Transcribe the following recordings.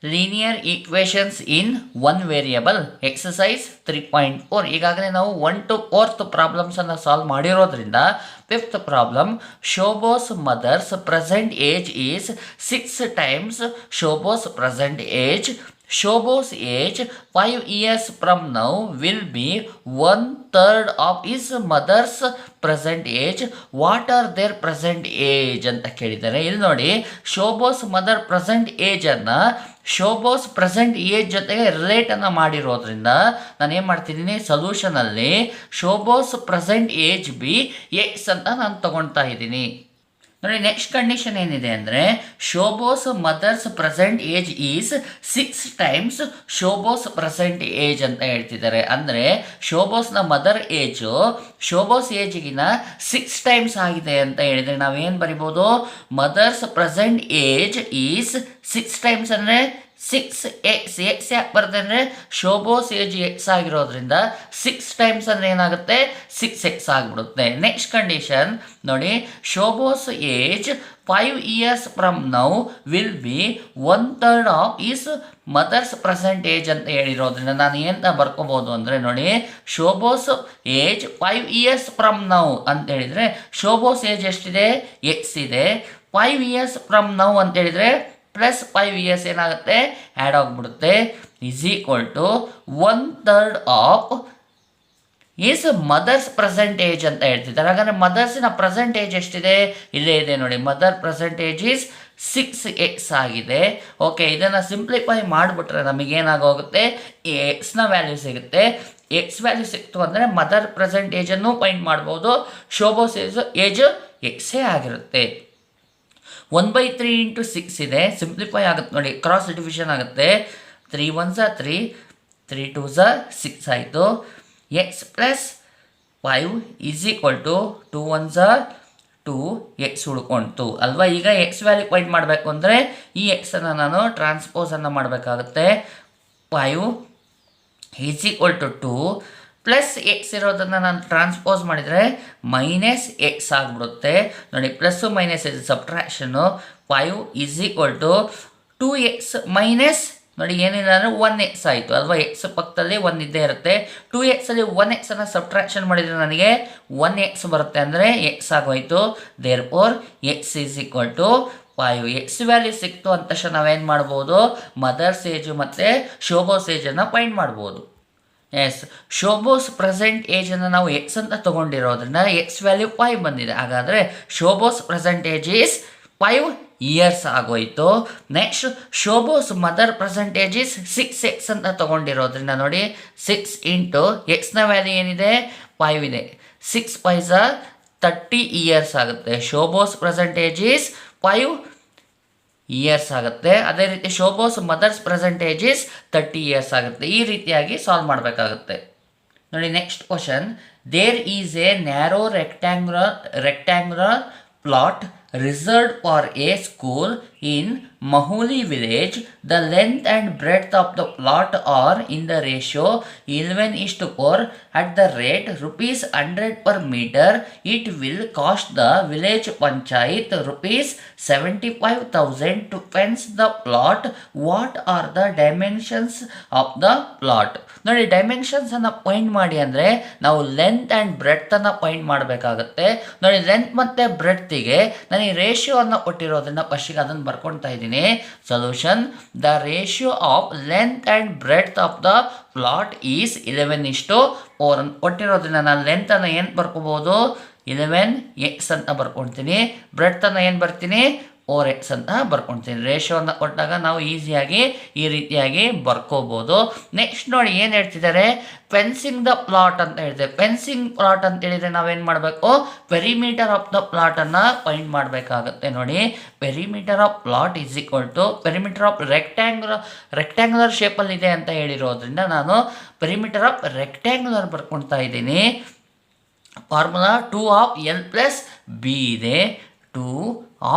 Linear equations in one variable exercise 3.4. ಈಗಾಗಲೇ ನಾವು 1 to 4th ಪ್ರಾಬ್ಲಮ್ಸನ್ನು solve ಮಾಡಿರೋದ್ರಿಂದ 5th problem, Shobo's mother's present age is 6 times Shobo's present age. Shobo's age 5 years from now will be 1/3 of his mother's present age. What are their present age ಅಂತ ಕೇಳಿದ್ದಾರೆ. ಇಲ್ಲಿ ನೋಡಿ, Shobo's mother present ಏಜನ್ನು Shobo's present age ಜೊತೆಗೆ ರಿಲೇಟನ್ನು ಮಾಡಿರೋದ್ರಿಂದ ನಾನು ಏನು ಮಾಡ್ತಿದ್ದೀನಿ, ಸೊಲ್ಯೂಷನಲ್ಲಿ Shobo's present age be X ಅಂತ ನಾನು ತೊಗೊಳ್ತಾ ಇದ್ದೀನಿ. ನೋಡಿ, ನೆಕ್ಸ್ಟ್ ಕಂಡೀಷನ್ ಏನಿದೆ ಅಂದರೆ, Shobo's mother's present age is 6 times Shobo's present age ಅಂತ ಹೇಳ್ತಿದ್ದಾರೆ. ಅಂದರೆ ಶೋಬೋಸ್ನ ಮದರ್ ಏಜು ಶೋಬೋಸ್ ಏಜ್ಗಿನ 6 times ಆಗಿದೆ ಅಂತ ಹೇಳಿದರೆ ನಾವೇನು ಬರಿಬೋದು, mother's present age is 6 times ಅಂದರೆ 6x. ಎಕ್ಸ್ ಯಾಕೆ ಬರುತ್ತೆ ಅಂದರೆ ಶೋಬೋಸ್ ಏಜ್ ಎಕ್ಸ್ ಆಗಿರೋದ್ರಿಂದ 6 times ಅಂದರೆ ಏನಾಗುತ್ತೆ, 6x ಆಗಿಬಿಡುತ್ತೆ. ನೆಕ್ಸ್ಟ್ ಕಂಡೀಷನ್ ನೋಡಿ, Shobo's age 5 years from now will be 1/3 of is mother's present age ಅಂತ ಹೇಳಿರೋದ್ರಿಂದ ನಾನು ಏನು ಬರ್ಕೋಬೋದು ಅಂದರೆ, ನೋಡಿ, Shobo's age 5 years from now ಅಂತ ಹೇಳಿದರೆ ಶೋಬೋಸ್ ಏಜ್ ಎಷ್ಟಿದೆ, ಎಕ್ಸ್ ಇದೆ. 5 years from now ಅಂತ ಹೇಳಿದರೆ ಪ್ಲಸ್ 5 years ಏನಾಗುತ್ತೆ, ಆ್ಯಡ್ ಆಗಿಬಿಡುತ್ತೆ. Is equal to 1/3 of is mother's present age ಅಂತ ಹೇಳ್ತಿದ್ದಾರೆ. ಹಾಗಾದರೆ ಮದರ್ಸಿನ ಪ್ರೆಸೆಂಟ್ ಏಜ್ ಎಷ್ಟಿದೆ, ಇಲ್ಲೇ ಇದೆ ನೋಡಿ, mother present age is 6x ಆಗಿದೆ. ಓಕೆ, ಇದನ್ನು ಸಿಂಪ್ಲಿಫೈ ಮಾಡಿಬಿಟ್ರೆ ನಮಗೇನಾಗೋಗುತ್ತೆ, ಎಕ್ಸ್ನ ವ್ಯಾಲ್ಯೂ ಸಿಗುತ್ತೆ. ಎಕ್ಸ್ ವ್ಯಾಲ್ಯೂ ಸಿಕ್ತು ಅಂದರೆ ಮದರ್ ಪ್ರೆಸೆಂಟ್ ಏಜನ್ನು ಫೈಂಡ್ ಮಾಡ್ಬೋದು. ಶೋಬೋಸ್ ಏಜ್ ಎಕ್ಸೇ ಆಗಿರುತ್ತೆ. 1/3 × 6 ಇದೆ, ಸಿಂಪ್ಲಿಫೈ ಆಗುತ್ತೆ ನೋಡಿ, ಕ್ರಾಸ್ ಡಿವಿಷನ್ ಆಗುತ್ತೆ. 3 1s 3, 3 2s 6 ಆಯಿತು. X plus 5 is equal to 2 1s 2, X ಉಳ್ಕೊಳ್ತು ಅಲ್ವಾ. ಈಗ ಎಕ್ಸ್ ವ್ಯಾಲ್ಯೂ ಫೈಂಡ್ ಮಾಡಬೇಕು ಅಂದರೆ ಈ ಎಕ್ಸನ್ನು ನಾನು ಟ್ರಾನ್ಸ್ಪೋಸನ್ನು ಮಾಡಬೇಕಾಗುತ್ತೆ. 5 is equal to 2 plus X ಇರೋದನ್ನು ನಾನು ಟ್ರಾನ್ಸ್ಪೋಸ್ ಮಾಡಿದರೆ ಮೈನಸ್ ಎಕ್ಸ್ ಆಗಿಬಿಡುತ್ತೆ ನೋಡಿ. ಪ್ಲಸ್ಸು ಮೈನಸ್ ಇದು ಸಬ್ಟ್ರಾಕ್ಷನ್ನು. 5 is equal to 2x minus ನೋಡಿ ಏನಿಲ್ಲ ಅಂದರೆ 1x ಆಯಿತು ಅಲ್ವಾ. ಎಕ್ಸ್ ಪಕ್ಕದಲ್ಲಿ 1 ಇದ್ದೇ ಇರುತ್ತೆ. 2xಲ್ಲಿ 1xನ್ನು ಸಬ್ಟ್ರಾಕ್ಷನ್ ಮಾಡಿದರೆ ನನಗೆ 1x ಬರುತ್ತೆ ಅಂದರೆ ಎಕ್ಸ್ ಆಗೋಯ್ತು. Therefore X is equal to 5. X value ಸಿಕ್ತು ಅಂತ ತಕ್ಷಣ ನಾವೇನು ಮಾಡ್ಬೋದು, ಮದರ್ಸ್ ಏಜು ಮತ್ತು ಶೋಬೋಸ್ ಏಜನ್ನು ಫೈಂಡ್ ಮಾಡ್ಬೋದು. ಎಸ್, ಶೋಬೋಸ್ ಪ್ರೆಸೆಂಟ್ ಏಜನ್ನು ನಾವು ಎಕ್ಸ್ ಅಂತ ತೊಗೊಂಡಿರೋದ್ರಿಂದ ಎಕ್ಸ್ ವ್ಯಾಲ್ಯೂ 5 ಬಂದಿದೆ. ಹಾಗಾದರೆ Shobo's present age is 5 years ಆಗೋಯಿತು. Next Shobo's mother present age is 6x ಅಂತ ತೊಗೊಂಡಿರೋದ್ರಿಂದ ನೋಡಿ 6 ಇಂಟು ಎಕ್ಸ್ನ ವ್ಯಾಲ್ಯೂ ಏನಿದೆ, 5 ಇದೆ. 6 5s 30 years ಆಗುತ್ತೆ. Shobo's present age is 5 years ಆಗುತ್ತೆ. ಅದೇ ರೀತಿ Shobo's mother's present age is 30 years ಆಗುತ್ತೆ. ಈ ರೀತಿಯಾಗಿ ಸಾಲ್ವ್ ಮಾಡಬೇಕಾಗುತ್ತೆ ನೋಡಿ. Next question, there is a narrow rectangular plot reserved for a school in Mahuli village. The length and breadth of the plot are in the ratio 11:4. At the rate rupees 100 per meter, it will cost the village panchayat rupees 75,000 to fence the plot. What are the dimensions of the plot? ನೋಡಿ, dimensions ಅನ್ನು point ಮಾಡಿ ಅಂದರೆ ನಾವು length and breadth ಅನ್ನು point ಮಾಡಬೇಕಾಗುತ್ತೆ ನೋಡಿ. Length ಮತ್ತು ಬ್ರೆಡ್ತಿಗೆ ನಾನು ಈ ರೇಷಿಯೋವನ್ನು ಕೊಟ್ಟಿರೋದ್ರಿಂದ ಫಸ್ಟಿಗೆ ಅದನ್ನು ಬರ್ಕೊಳ್ತಾ ಇದ್ದೀನಿ. Solution, the ratio of length and breadth of the plot is 11:4 ಅಂತ ಕೊಟ್ಟಿರೋದ್ರಿಂದ ನಾನು ಲೆಂತನ್ನು ಏನು ಬರ್ಕೋಬೋದು, 11x ಅಂತ ಬರ್ಕೊಳ್ತೀನಿ. ಬ್ರೆಡ್ತನ್ನು ಏನು ಬರ್ತೀನಿ, 4x ಅಂತ ಬರ್ಕೊಳ್ತೀನಿ. ರೇಷಿಯೋವನ್ನು ಕೊಟ್ಟಾಗ ನಾವು ಈಸಿಯಾಗಿ ಈ ರೀತಿಯಾಗಿ ಬರ್ಕೋಬೋದು. ನೆಕ್ಸ್ಟ್ ನೋಡಿ ಏನು ಹೇಳ್ತಿದ್ದಾರೆ, ಫೆನ್ಸಿಂಗ್ ದ ಪ್ಲಾಟ್ ಅಂತ ಹೇಳ್ತೇವೆ. ಫೆನ್ಸಿಂಗ್ ಪ್ಲಾಟ್ ಅಂತ ಹೇಳಿದರೆ ನಾವೇನು ಮಾಡಬೇಕು, ಪೆರಿಮೀಟರ್ ಆಫ್ ದ ಪ್ಲಾಟನ್ನು ಫೈಂಡ್ ಮಾಡಬೇಕಾಗುತ್ತೆ ನೋಡಿ. Perimeter of plot is equal to perimeter of rectangular ಶೇಪಲ್ಲಿ ಇದೆ ಅಂತ ಹೇಳಿರೋದ್ರಿಂದ ನಾನು ಪೆರಿಮೀಟರ್ ಆಫ್ ರೆಕ್ಟ್ಯಾಂಗ್ಯುಲರ್ ಬರ್ಕೊಳ್ತಾ ಇದ್ದೀನಿ. Formula 2 of L plus B ಇದೆ. 2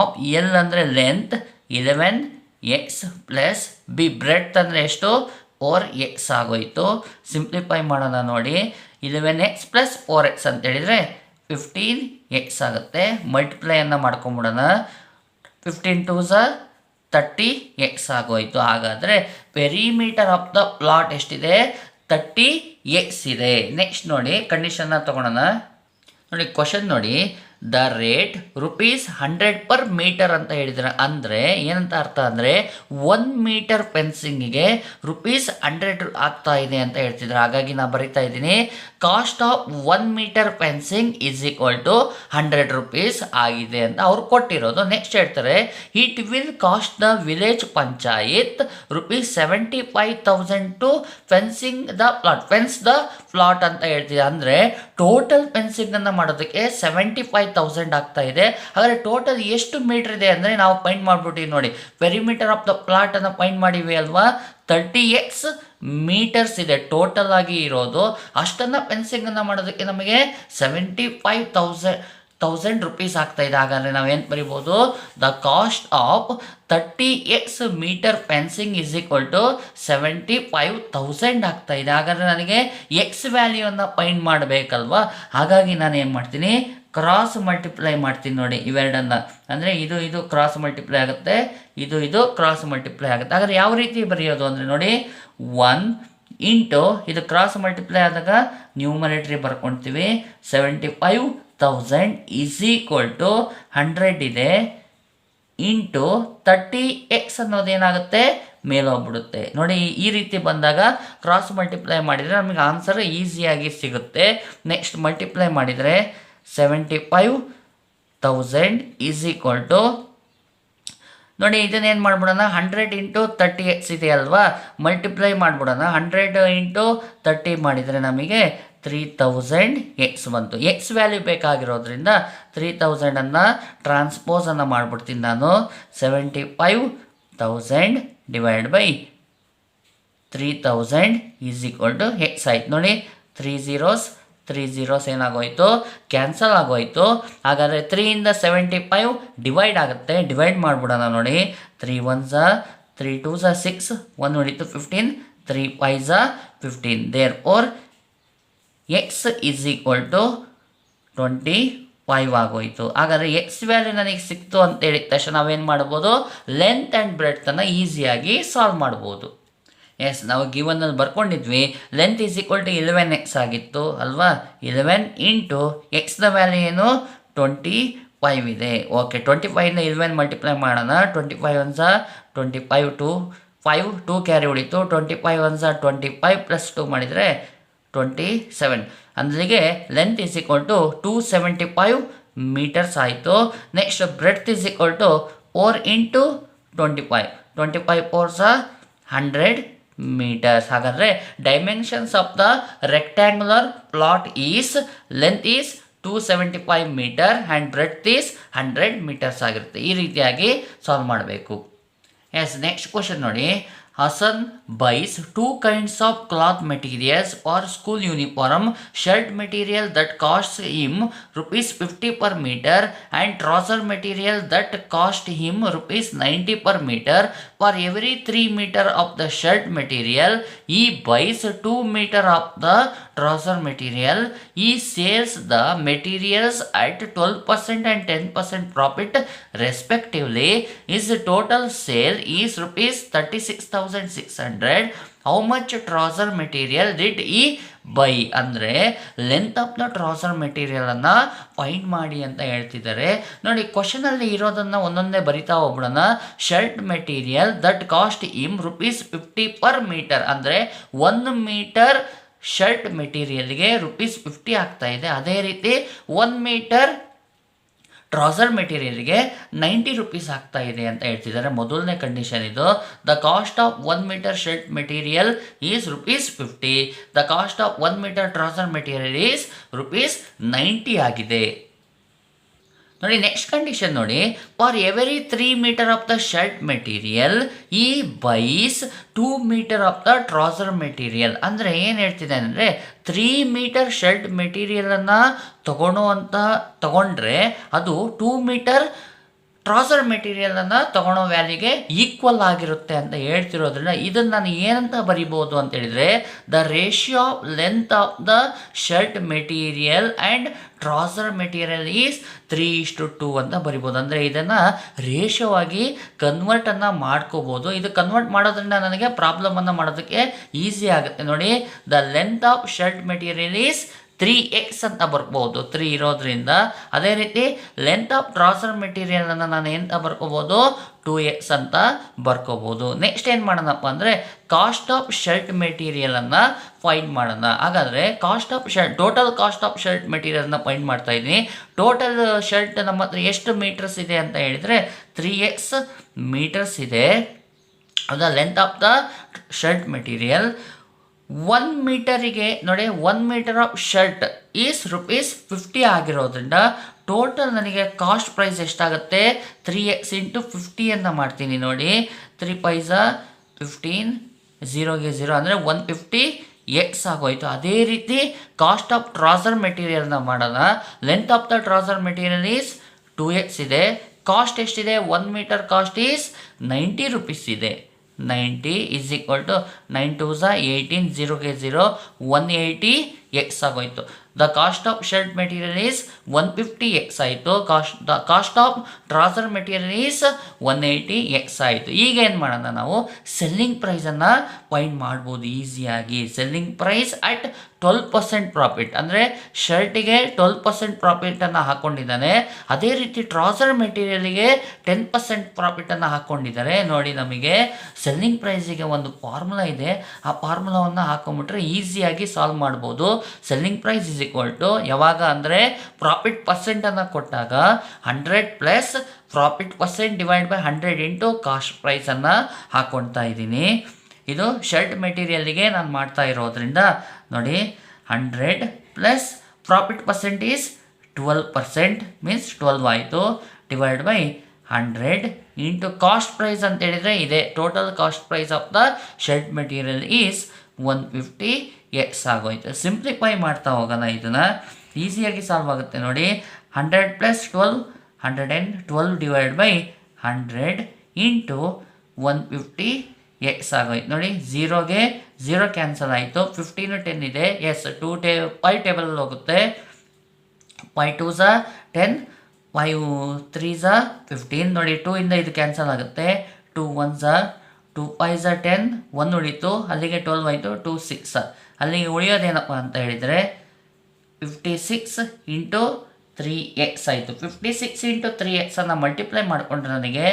ಆಫ್ ಎಲ್ ಅಂದರೆ length 11x plus B breadth ಅಂದರೆ ಎಷ್ಟು, 4x ಆಗೋಯಿತು. ಸಿಂಪ್ಲಿಫೈ ಮಾಡೋಣ ನೋಡಿ. 11x ಪ್ಲಸ್ 4x ಅಂತ ಹೇಳಿದರೆ 15x ಆಗುತ್ತೆ. ಮಲ್ಟಿಪ್ಲೈಯನ್ನು ಮಾಡ್ಕೊಂಬಿಡೋಣ. 15 2s 30x ಆಗೋಯ್ತು. ಹಾಗಾದರೆ ಪೆರಿಮೀಟರ್ ಆಫ್ ದ ಪ್ಲಾಟ್ ಎಷ್ಟಿದೆ? 30x ಇದೆ. ನೆಕ್ಸ್ಟ್ ನೋಡಿ ಕಂಡೀಷನ್ನ ತಗೊಳ್ಳೋಣ. ನೋಡಿ ಕ್ವಶನ್ ನೋಡಿ, ದ ರೇಟ್ ₹100 per ಮೀಟರ್ ಅಂತ ಹೇಳಿದ್ರೆ, ಅಂದರೆ ಏನಂತ ಅರ್ಥ ಅಂದರೆ 1 ಮೀಟರ್ ಫೆನ್ಸಿಂಗಿಗೆ ₹100 ಆಗ್ತಾ ಇದೆ ಅಂತ ಹೇಳ್ತಿದ್ರು. ಹಾಗಾಗಿ ನಾನು ಬರಿತಾ ಇದ್ದೀನಿ, cost of 1 metre fencing is equal to ₹100 ಆಗಿದೆ ಅಂತ ಅವ್ರು ಕೊಟ್ಟಿರೋದು. ನೆಕ್ಸ್ಟ್ ಹೇಳ್ತಾರೆ, it will cost the village panchayat ₹75,000 to fencing the plot, fence the plot ಅಂತ ಹೇಳ್ತಿದೆ. ಅಂದರೆ ಟೋಟಲ್ ಫೆನ್ಸಿಂಗನ್ನು ಮಾಡೋದಕ್ಕೆ 75,000 ಆಗ್ತಾ ಇದೆ. ಹಾಗಾದರೆ ಟೋಟಲ್ ಎಷ್ಟು ಮೀಟರ್ ಇದೆ ಅಂದರೆ ನಾವು ಫೈಂಡ್ ಮಾಡ್ಬಿಟ್ಟಿವಿ ನೋಡಿ, ಪೆರಿಮೀಟರ್ ಆಫ್ ದ ಪ್ಲಾಟ್ ಅನ್ನು ಫೈಂಡ್ ಮಾಡಿವಿ ಅಲ್ವಾ, 30x ಮೀಟರ್ಸ್ ಇದೆ ಟೋಟಲ್ ಆಗಿ ಇರೋದು. ಅಷ್ಟನ್ನು ಫೆನ್ಸಿಂಗನ್ನು ಮಾಡೋದಕ್ಕೆ ನಮಗೆ 75,000 ರೂಪೀಸ್ ಆಗ್ತಾ ಇದೆ. ಹಾಗಾದರೆ ನಾವೇನು ಬರಿಬೋದು, the cost of 30x metre fencing is equal to 75,000 ಆಗ್ತಾ ಇದೆ. ಹಾಗಾದರೆ ನನಗೆ ಎಕ್ಸ್ ವ್ಯಾಲ್ಯೂವನ್ನು ಫೈಂಡ್ ಮಾಡಬೇಕಲ್ವಾ, ಹಾಗಾಗಿ ನಾನು ಏನು ಮಾಡ್ತೀನಿ, ಕ್ರಾಸ್ ಮಲ್ಟಿಪ್ಲೈ ಮಾಡ್ತೀನಿ ನೋಡಿ ಇವೆರಡನ್ನು. ಅಂದರೆ ಇದು ಕ್ರಾಸ್ ಮಲ್ಟಿಪ್ಲೈ ಆಗುತ್ತೆ, ಇದು ಕ್ರಾಸ್ ಮಲ್ಟಿಪ್ಲೈ ಆಗುತ್ತೆ. ಹಾಗಾದರೆ ಯಾವ ರೀತಿ ಬರೆಯೋದು ಅಂದರೆ ನೋಡಿ, 1 ಇಂಟು ಇದು ಕ್ರಾಸ್ ಮಲ್ಟಿಪ್ಲೈ ಆದಾಗ ನ್ಯೂಮರೇಟ್ರಿ ಬರ್ಕೊಳ್ತೀವಿ, 75,000 ಈಸ್ ಈಕ್ವಲ್ ಟು 100 ಇದೆ ಇಂಟು 30x ಅನ್ನೋದೇನಾಗುತ್ತೆ, ಮೇಲೋಗ್ಬಿಡುತ್ತೆ. ನೋಡಿ ಈ ರೀತಿ ಬಂದಾಗ ಕ್ರಾಸ್ ಮಲ್ಟಿಪ್ಲೈ ಮಾಡಿದರೆ ನಮಗೆ ಆನ್ಸರ್ ಈಸಿಯಾಗಿ ಸಿಗುತ್ತೆ. ನೆಕ್ಸ್ಟ್ ಮಲ್ಟಿಪ್ಲೈ ಮಾಡಿದರೆ 75,000 ಈಸ್ ಈಕ್ವಲ್ ಟು, ನೋಡಿ ಇದನ್ನೇನು ಮಾಡ್ಬಿಡೋಣ, 100 ಇಂಟು 30x ಇದೆ ಅಲ್ವಾ, ಮಲ್ಟಿಪ್ಲೈ ಮಾಡಿಬಿಡೋಣ. 100 ಇಂಟು 30 ಮಾಡಿದರೆ ನಮಗೆ 3000x ಬಂತು. ಎಕ್ಸ್ ವ್ಯಾಲ್ಯೂ ಬೇಕಾಗಿರೋದ್ರಿಂದ 3000ಅನ್ನು ಟ್ರಾನ್ಸ್ಪೋಸನ್ನು ಮಾಡಿಬಿಡ್ತೀನಿ ನಾನು. 75,000 divide by 3000 is equal to X ಆಯ್ತು. ನೋಡಿ 3 zeros ಏನಾಗೋಯ್ತು, ಕ್ಯಾನ್ಸಲ್ ಆಗೋಯ್ತು. ಹಾಗಾದರೆ 3ಇಂದ 75 ಡಿವೈಡ್ ಆಗುತ್ತೆ, ಡಿವೈಡ್ ಮಾಡಿಬಿಡೋಣ. ನೋಡಿ 3 1s 3 2s 6, 1 ಉಳಿತು 15, 3 5s 15. Therefore x is equal to 25 ಆಗೋಯಿತು. ಹಾಗಾದರೆ ಎಕ್ಸ್ ವ್ಯಾಲ್ಯೂ ನನಗೆ ಸಿಕ್ತು ಅಂತ ಹೇಳಿದ ತಕ್ಷಣ ನಾವೇನು ಮಾಡ್ಬೋದು, ಲೆಂತ್ ಆ್ಯಂಡ್ ಬ್ರೆಡ್ತನ್ನು ಈಸಿಯಾಗಿ ಸಾಲ್ವ್ ಮಾಡ್ಬೋದು. ಎಸ್, ನಾವು ಗಿವನ್ನಲ್ಲಿ ಬರ್ಕೊಂಡಿದ್ವಿ, length is equal to 11x ಆಗಿತ್ತು ಅಲ್ವಾ. 11 ಇಂಟು ಎಕ್ಸ್ನ ವ್ಯಾಲ್ಯೂ ಏನು, 25 ಇದೆ. ಓಕೆ, 25ಇಂದ 11 ಮಲ್ಟಿಪ್ಲೈ ಮಾಡೋಣ. 25 1s 25, 2 5 2 ಕ್ಯಾರಿ ಉಳಿತು. 25 1s 25 ಪ್ಲಸ್ 2 ಮಾಡಿದರೆ 27. ಅಲ್ಲಿಗೆ length is equal to 275 metres ಆಯಿತು. Next breadth is equal to 4 into 25, 25 4s 100 meters. ಹಾಗಾದರೆ dimensions of the rectangular plot is, length is 275 metre and breadth is 100 metres ಆಗಿರುತ್ತೆ. ಈ ರೀತಿಯಾಗಿ solve ಮಾಡಬೇಕು. Yes, next question ನೋಡಿ, Hassan buys 2 kinds of cloth materials for school uniform, shirt material that costs him ₹50 per meter and trouser material that cost him ₹90 per meter. For every 3 meter of the shirt material, he buys 2 meter of the trouser material. He sells the materials at 12% and 10% profit respectively. His total sale is ₹36,600. How much trouser material did he buy? ಅಂದರೆ length of the trouser ಮೆಟೀರಿಯಲನ್ನು find ಮಾಡಿ ಅಂತ ಹೇಳ್ತಿದ್ದಾರೆ. ನೋಡಿ ಕ್ವಶನಲ್ಲಿ ಇರೋದನ್ನು ಒಂದೊಂದೇ ಬರಿತಾ ಹೋಗ್ಬಿಡೋಣ. ಶರ್ಟ್ ಮೆಟೀರಿಯಲ್ ದಟ್ ಕಾಸ್ಟ್ ಇಮ್ ₹50 per ಮೀಟರ್, ಅಂದರೆ 1 ಮೀಟರ್ ಶರ್ಟ್ ಮೆಟೀರಿಯಲ್ಗೆ ₹50 ಆಗ್ತಾ ಇದೆ. ಅದೇ ರೀತಿ 1 ಮೀಟರ್ ಟ್ರೌಸರ್ ಮೆಟೀರಿಯಲ್ಗೆ ₹90 ಆಗ್ತಾ ಇದೆ ಅಂತ ಹೇಳ್ತಿದ್ದಾರೆ. ಮೊದಲನೇ ಕಂಡೀಷನ್ ಇದು. The cost of 1 metre shirt material is ₹50. The cost of 1 metre trouser material is ₹90 ಆಗಿದೆ. ನೋಡಿ ನೆಕ್ಸ್ಟ್ ಕಂಡೀಷನ್ ನೋಡಿ, for every 3 metre of the shirt material he buys 2 metre of the trouser material. ಅಂದರೆ ಏನು ಹೇಳ್ತಿದೆ ಅಂದರೆ 3 metre shirt ಮೆಟೀರಿಯಲನ್ನು ತಗೊಂಡ್ರೆ ಅದು 2 metre ಟ್ರಾಸರ್ ಮೆಟೀರಿಯಲನ್ನು ತೊಗೊಳೋ ವ್ಯಾಲ್ಯೂಗೆ equal ಆಗಿರುತ್ತೆ ಅಂತ ಹೇಳ್ತಿರೋದ್ರಿಂದ ಇದನ್ನು ನಾನು ಏನಂತ ಬರಿಬೋದು ಅಂತ ಹೇಳಿದರೆ the ratio of length of the shirt material and trouser material is 3:2 ಅಂತ ಬರಿಬೋದು. ಅಂದರೆ ಇದನ್ನು ರೇಷಿಯೋ ಆಗಿ ಕನ್ವರ್ಟನ್ನು ಮಾಡ್ಕೋಬೋದು. ಇದು ಕನ್ವರ್ಟ್ ಮಾಡೋದ್ರಿಂದ ನನಗೆ ಪ್ರಾಬ್ಲಮನ್ನು ಮಾಡೋದಕ್ಕೆ ಈಸಿ ಆಗುತ್ತೆ. ನೋಡಿ, the length of shirt material is 3x ಅಂತ ಬರ್ಬೋದು, 3 ಇರೋದ್ರಿಂದ. ಅದೇ ರೀತಿ ಲೆಂತ್ ಆಫ್ ಟ್ರಾಸರ್ ಮೆಟೀರಿಯಲನ್ನು ನಾನು ಎಂತ ಬರ್ಕೋಬೋದು, 2x ಅಂತ ಬರ್ಕೋಬೋದು. ನೆಕ್ಸ್ಟ್ ಏನು ಮಾಡೋಣಪ್ಪ ಅಂದರೆ ಕಾಸ್ಟ್ ಆಫ್ ಶರ್ಟ್ ಮೆಟೀರಿಯಲನ್ನು ಫೈಂಡ್ ಮಾಡೋಣ. ಹಾಗಾದರೆ ಟೋಟಲ್ ಕಾಸ್ಟ್ ಆಫ್ ಶರ್ಟ್ ಮೆಟೀರಿಯಲನ್ನು ಫೈಂಡ್ ಮಾಡ್ತಾ ಇದ್ದೀನಿ. ಟೋಟಲ್ ಶರ್ಟ್ ನಮ್ಮ ಹತ್ರ ಎಷ್ಟು ಮೀಟರ್ಸ್ ಇದೆ ಅಂತ ಹೇಳಿದರೆ 3x ಮೀಟರ್ಸ್ ಇದೆ. ಅದು length of the shirt material. 1 ಮೀಟರಿಗೆ ನೋಡಿ, 1 ಮೀಟರ್ ಆಫ್ ಶರ್ಟ್ ಈಸ್ ₹50 ಆಗಿರೋದ್ರಿಂದ ಟೋಟಲ್ ನನಗೆ ಕಾಸ್ಟ್ ಪ್ರೈಸ್ ಎಷ್ಟಾಗುತ್ತೆ, 3x ಇಂಟು 50 ಅಂತ ಮಾಡ್ತೀನಿ. ನೋಡಿ, 3 5 15, 0ಗೆ 0 ಅಂದರೆ 150x ಆಗೋಯ್ತು. ಅದೇ ರೀತಿ ಕಾಸ್ಟ್ ಆಫ್ ಟ್ರಾಸರ್ ಮೆಟೀರಿಯಲ್ನ ಮಾಡೋಣ. Length of the trouser material is 2x ಇದೆ. ಕಾಸ್ಟ್ ಎಷ್ಟಿದೆ, 1 ಮೀಟರ್ ಕಾಸ್ಟ್ ಈಸ್ ₹90 ಇದೆ. 90 is equal to 9 2s 18, 0ಗೆ 0, 180x ಆಗೋಯ್ತು. The cost of shirt material is 150x ಆಯಿತು. The cost of trouser material is 180x ಆಯಿತು. ಈಗ ಏನು ಮಾಡೋಣ, ನಾವು ಸೆಲ್ಲಿಂಗ್ ಪ್ರೈಸನ್ನು ಫೈಂಡ್ ಮಾಡ್ಬೋದು ಈಸಿಯಾಗಿ. ಸೆಲ್ಲಿಂಗ್ ಪ್ರೈಸ್ ಅಟ್ 12% ಪ್ರಾಫಿಟ್, ಅಂದರೆ ಶರ್ಟಿಗೆ 12% ಪ್ರಾಫಿಟನ್ನು ಹಾಕ್ಕೊಂಡಿದ್ದಾನೆ. ಅದೇ ರೀತಿ ಟ್ರಾಸರ್ ಮೆಟೀರಿಯಲಿಗೆ 10% ಪ್ರಾಫಿಟನ್ನು ಹಾಕ್ಕೊಂಡಿದ್ದಾರೆ. ನೋಡಿ, ನಮಗೆ ಸೆಲ್ಲಿಂಗ್ ಪ್ರೈಸಿಗೆ ಒಂದು ಫಾರ್ಮುಲಾ ಇದೆ. ಆ ಫಾರ್ಮುಲಾವನ್ನು ಹಾಕೊಂಡ್ಬಿಟ್ರೆ ಈಸಿಯಾಗಿ ಸಾಲ್ವ್ ಮಾಡ್ಬೋದು. Selling price is equal to ಯಾವಾಗ ಅಂದರೆ ಪ್ರಾಫಿಟ್ ಪರ್ಸೆಂಟನ್ನು ಕೊಟ್ಟಾಗ 100 plus profit percent divide by 100 into cost ಪ್ರೈಸನ್ನು ಹಾಕ್ಕೊಳ್ತಾ ಇದ್ದೀನಿ. ಇದು ಶರ್ಟ್ ಮೆಟೀರಿಯಲಿಗೆ ನಾನು ಮಾಡ್ತಾ ಇರೋದ್ರಿಂದ ನೋಡಿ, 100 plus profit percent is 12%, means 12 ಆಯಿತು, divide by 100 into cost price ಅಂತ ಹೇಳಿದರೆ ಇದೆ. Total cost price of the shirt material is 150x ಆಗೋಯ್ತು. ಸಿಂಪ್ಲಿಫೈ ಮಾಡ್ತಾ ಹೋಗೋಣ, ಇದನ್ನು ಈಸಿಯಾಗಿ ಸಾಲ್ವ್ ಆಗುತ್ತೆ. ನೋಡಿ, 100 plus 12, 112 divide by 100 into 150x ಆಗೋಯ್ತು. ನೋಡಿ, 0ಗೆ 0 ಕ್ಯಾನ್ಸಲ್ ಆಯಿತು. 15 10 ಇದೆ. ಎಸ್, 5 ಟೇಬಲಲ್ಲಿ ಹೋಗುತ್ತೆ. 5 2s 10, 5 3s 15. ನೋಡಿ, 2 ಇಂದ ಇದು ಕ್ಯಾನ್ಸಲ್ ಆಗುತ್ತೆ. 2 1s 2 5s 10, 1 ಉಳಿತು, ಅಲ್ಲಿಗೆ 12 ಆಯಿತು. 2 6, ಅಲ್ಲಿಗೆ ಉಳಿಯೋದೇನಪ್ಪ ಅಂತ ಹೇಳಿದರೆ 56 ಇಂಟು 3x ಆಯಿತು. 56 ಇಂಟು 3x ಅನ್ನು ಮಲ್ಟಿಪ್ಲೈ ಮಾಡಿಕೊಂಡ್ರೆ ನನಗೆ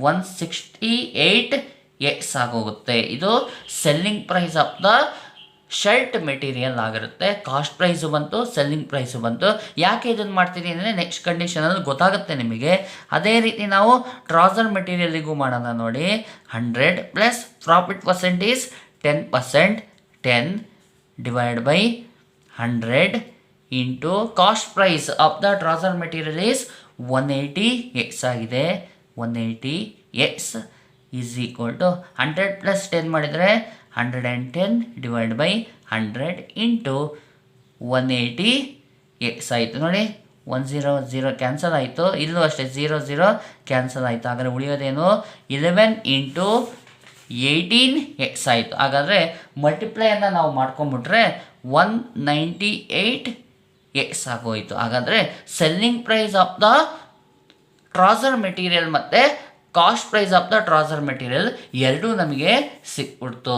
168x ಆಗೋಗುತ್ತೆ. ಇದು selling price of the shirt material ಆಗಿರುತ್ತೆ. ಕಾಸ್ಟ್ ಪ್ರೈಸು ಬಂತು, ಸೆಲ್ಲಿಂಗ್ ಪ್ರೈಸು ಬಂತು. ಯಾಕೆ ಇದನ್ನು ಮಾಡ್ತೀನಿ ಅಂದರೆ ನೆಕ್ಸ್ಟ್ ಕಂಡೀಷನಲ್ಲಿ ಗೊತ್ತಾಗುತ್ತೆ ನಿಮಗೆ. ಅದೇ ರೀತಿ ನಾವು ಟ್ರಾಸರ್ ಮೆಟೀರಿಯಲಿಗೂ ಮಾಡೋಣ. ನೋಡಿ, 100 plus profit percent is 10%, 10 divide by 100 into cost price of the trouser material is 180x ಆಗಿದೆ. 180x is equal to 100 plus 10 ಮಾಡಿದರೆ 110 ಡಿವೈಡ್ ಬೈ 100 ಇಂಟು 180x ಆಯಿತು. ನೋಡಿ, 10 0 ಕ್ಯಾನ್ಸಲ್ ಆಯಿತು. ಇಲ್ಲೂ ಅಷ್ಟೇ 0 0 ಕ್ಯಾನ್ಸಲ್ ಆಯಿತು. ಹಾಗಾದರೆ ಉಳಿಯೋದೇನು 11 ಇಂಟು 18x ಆಯಿತು. ಹಾಗಾದರೆ ಮಲ್ಟಿಪ್ಲೈಯನ್ನು ನಾವು ಮಾಡ್ಕೊಂಬಿಟ್ರೆ 198x ಆಗೋಯಿತು. ಹಾಗಾದರೆ selling price of the trouser material ಮತ್ತು cost price of the trouser material ಎರಡೂ ನಮಗೆ ಸಿಕ್ಬಿಡ್ತು.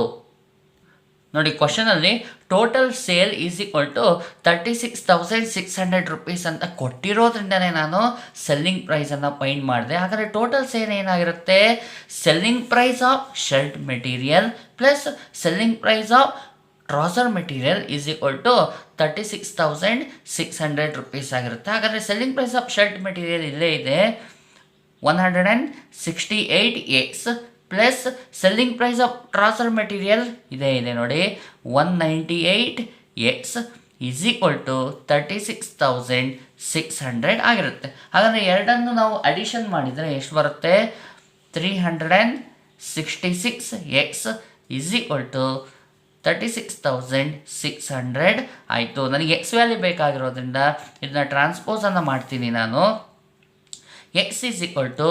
ನೋಡಿ, ಕ್ವಶನಲ್ಲಿ total sale is equal to 36,600 rupees ಅಂತ ಕೊಟ್ಟಿರೋದ್ರಿಂದನೇ ನಾನು ಸೆಲ್ಲಿಂಗ್ ಪ್ರೈಸನ್ನು ಫೈಂಡ್ ಮಾಡಿದೆ. ಹಾಗಾದರೆ ಟೋಟಲ್ ಸೇಲ್ ಏನಾಗಿರುತ್ತೆ, selling price of shirt material plus selling price of trouser material is equal to 36,600 rupees ಆಗಿರುತ್ತೆ. ಹಾಗಾದರೆ selling price of shirt material ಇಲ್ಲೇ ಇದೆ, 168x plus selling price of trouser material ಇದೆ ನೋಡಿ, 198x ಈಸ್ ಈಕ್ವಲ್ ಟು 36,600 ಆಗಿರುತ್ತೆ. ಹಾಗಾದರೆ ಎರಡನ್ನು ನಾವು ಅಡಿಷನ್ ಮಾಡಿದರೆ ಎಷ್ಟು ಬರುತ್ತೆ, 366x ಈಸ್ ಈಕ್ವಲ್ ಟು 36,600 ಆಯಿತು. ನನಗೆ ಎಕ್ಸ್ ವ್ಯಾಲ್ಯೂ ಬೇಕಾಗಿರೋದ್ರಿಂದ ಇದನ್ನ ಟ್ರಾನ್ಸ್ಪೋಸನ್ನು ಮಾಡ್ತೀನಿ ನಾನು. X is equal to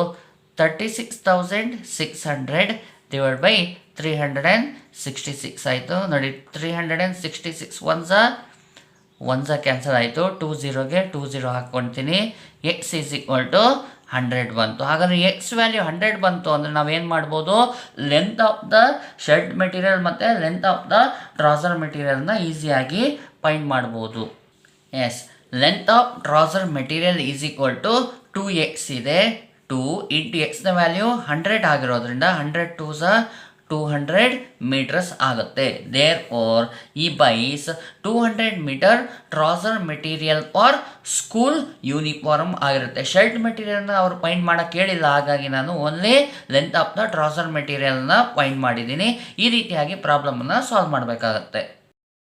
36,600 divide by 366 ಆಯಿತು ನೋಡಿ. 366 ಒನ್ಸ ಕ್ಯಾನ್ಸಲ್ ಆಯಿತು, 20ಗೆ 20 ಹಾಕ್ಕೊಳ್ತೀನಿ. ಎಕ್ಸ್ ಈಸ್ ಈಕ್ವಲ್ ಟು 100 ಬಂತು. ಹಾಗಾದರೆ ಎಕ್ಸ್ ವ್ಯಾಲ್ಯೂ 100 ಬಂತು ಅಂದರೆ ನಾವೇನು ಮಾಡ್ಬೋದು, length of the shed material ಮತ್ತು ಲೆಂತ್ ಆಫ್ ದ ಟ್ರೌಸರ್ ಮೆಟೀರಿಯಲ್ನ ಈಸಿಯಾಗಿ ಫೈಂಡ್ ಮಾಡ್ಬೋದು. Yes, length of trouser material is equal to 2x ಇದೆ. 2 ಇಂಟು ಎಕ್ಸ್ನ ವ್ಯಾಲ್ಯೂ 100 ಆಗಿರೋದ್ರಿಂದ 100 2s 200 ಮೀಟರ್ಸ್ ಆಗುತ್ತೆ. ದೇರ್ ಫೋರ್ ಈ buys 200 meter trouser material are school uniform ಆಗಿರುತ್ತೆ. ಶರ್ಟ್ ಮೆಟೀರಿಯಲ್ನ ಅವರು ಫೈಂಡ್ ಮಾಡೋಕ್ಕೆ ಕೇಳಿಲ್ಲ, ಹಾಗಾಗಿ ನಾನು only length of the trouser ಮೆಟೀರಿಯಲ್ನ ಫೈಂಡ್ ಮಾಡಿದ್ದೀನಿ. ಈ ರೀತಿಯಾಗಿ ಪ್ರಾಬ್ಲಮನ್ನು ಸಾಲ್ವ್ ಮಾಡಬೇಕಾಗತ್ತೆ.